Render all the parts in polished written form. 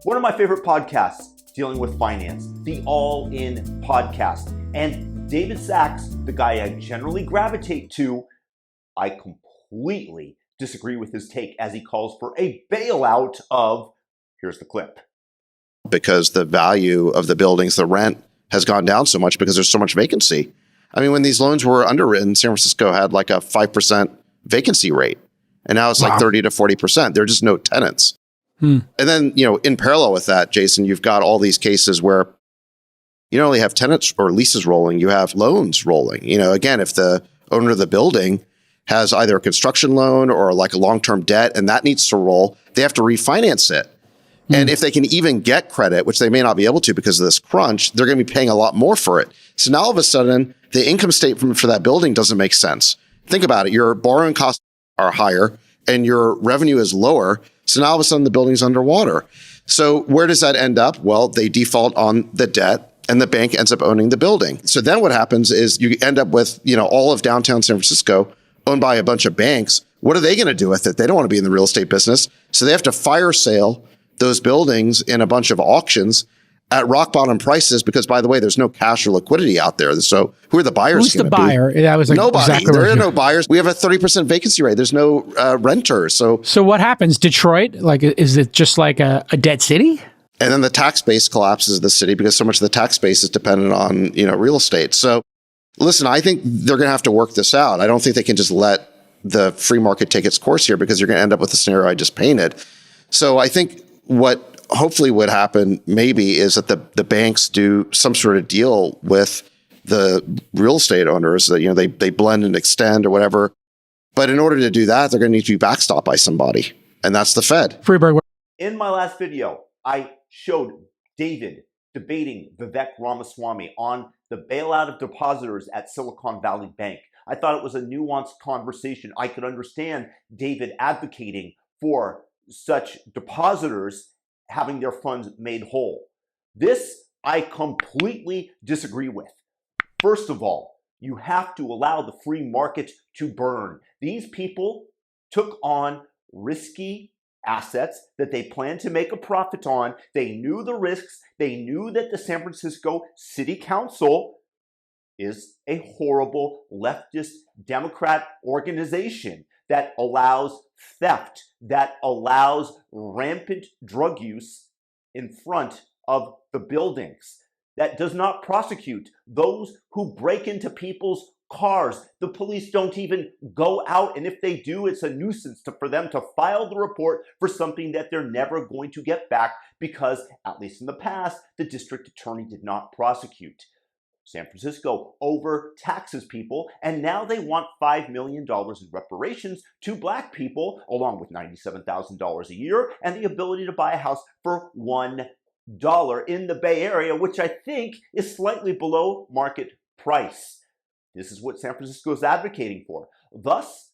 One of my favorite podcasts dealing with finance, the Allin podcast. And David Sachs, the guy I generally gravitate to, I completely disagree with his take as he calls for a bailout of, here's the clip. Because the value of the buildings, the rent has gone down so much because there's so much vacancy. I mean, when these loans were underwritten, San Francisco had like a 5% vacancy rate. And now it's like 30 to 40%. There are just no tenants. And then, in parallel with that, Jason, you've got all these cases where you not only have tenants or leases rolling, you have loans rolling. Again, if the owner of the building has either a construction loan or like a long-term debt and that needs to roll, they have to refinance it. And if they can even get credit, which they may not be able to because of this crunch, they're going to be paying a lot more for it. So now all of a sudden, the income statement for that building doesn't make sense. Think about it. Your borrowing costs are higher and your revenue is lower. So now all of a sudden the building's underwater. So where does that end up? Well, they default on the debt and the bank ends up owning the building. So then what happens is you end up with, all of downtown San Francisco owned by a bunch of banks. What are they going to do with it? They don't want to be in the real estate business. So they have to fire sale those buildings in a bunch of auctions at rock bottom prices because, by the way, there's no cash or liquidity out there. So who are the buyers? Who's the buyer? That was nobody. Exactly there are no buyers. We have a 30% vacancy rate. There's no renters. So what happens? Detroit, is it just like a dead city? And then the tax base collapses the city because so much of the tax base is dependent on real estate. So listen, I think they're going to have to work this out. I don't think they can just let the free market take its course here because you're going to end up with the scenario I just painted. So I think what hopefully would happen maybe is that the banks do some sort of deal with the real estate owners that, they blend and extend or whatever. But in order to do that, they're going to need to be backstopped by somebody. And that's the Fed. Freeberg. In my last video, I showed David debating Vivek Ramaswamy on the bailout of depositors at Silicon Valley Bank. I thought it was a nuanced conversation. I could understand David advocating for such depositors having their funds made whole. This I completely disagree with. First of all, you have to allow the free market to burn. These people took on risky assets that they planned to make a profit on. They knew the risks. They knew that the San Francisco City Council is a horrible leftist Democrat organization that allows theft, that allows rampant drug use in front of the buildings, that does not prosecute those who break into people's cars. The police don't even go out, and if they do, it's a nuisance for them to file the report for something that they're never going to get back because, at least in the past, the district attorney did not prosecute. San Francisco overtaxes people, and now they want $5 million in reparations to black people, along with $97,000 a year and the ability to buy a house for $1 in the Bay Area, which I think is slightly below market price. This is what San Francisco is advocating for. Thus,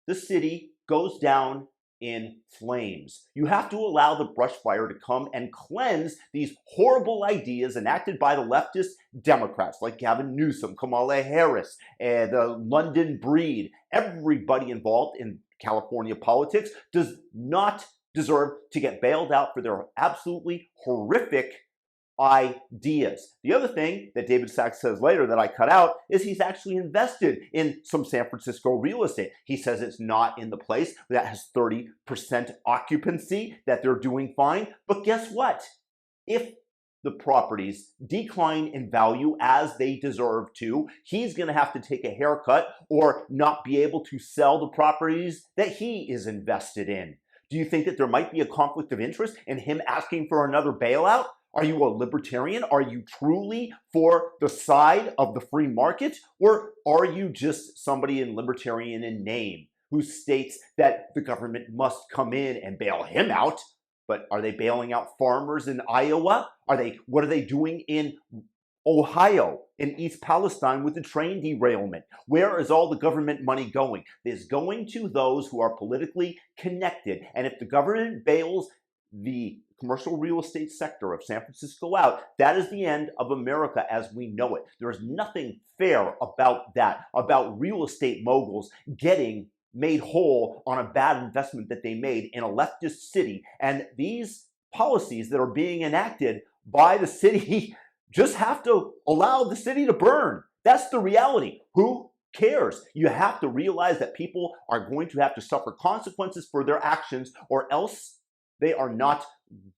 the city goes down in flames. You have to allow the brush fire to come and cleanse these horrible ideas enacted by the leftist Democrats like Gavin Newsom, Kamala Harris, and the London Breed. Everybody involved in California politics does not deserve to get bailed out for their absolutely horrific ideas. The other thing that David Sachs says later that I cut out is he's actually invested in some San Francisco real estate. He says it's not in the place that has 30% occupancy, that they're doing fine. But guess what? If the properties decline in value as they deserve to, he's going to have to take a haircut or not be able to sell the properties that he is invested in. Do you think that there might be a conflict of interest in him asking for another bailout? Are you a libertarian? Are you truly for the side of the free market? Or are you just somebody in libertarian in name who states that the government must come in and bail him out? But are they bailing out farmers in Iowa? What are they doing in Ohio, in East Palestine with the train derailment? Where is all the government money going? It's going to those who are politically connected. And if the government bails the commercial real estate sector of San Francisco out, that is the end of America as we know it. There is nothing fair about that, about real estate moguls getting made whole on a bad investment that they made in a leftist city. And these policies that are being enacted by the city just have to allow the city to burn. That's the reality. Who cares? You have to realize that people are going to have to suffer consequences for their actions, or else they are not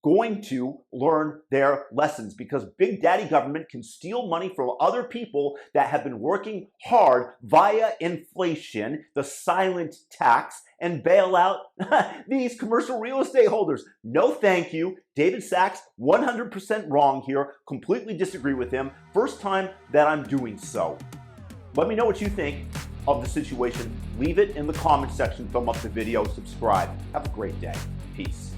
going to learn their lessons, because big daddy government can steal money from other people that have been working hard via inflation, the silent tax, and bail out these commercial real estate holders. No thank you. David Sachs, 100% wrong here. Completely disagree with him. First time that I'm doing so. Let me know what you think of the situation. Leave it in the comment section, thumb up the video, subscribe. Have a great day. Peace.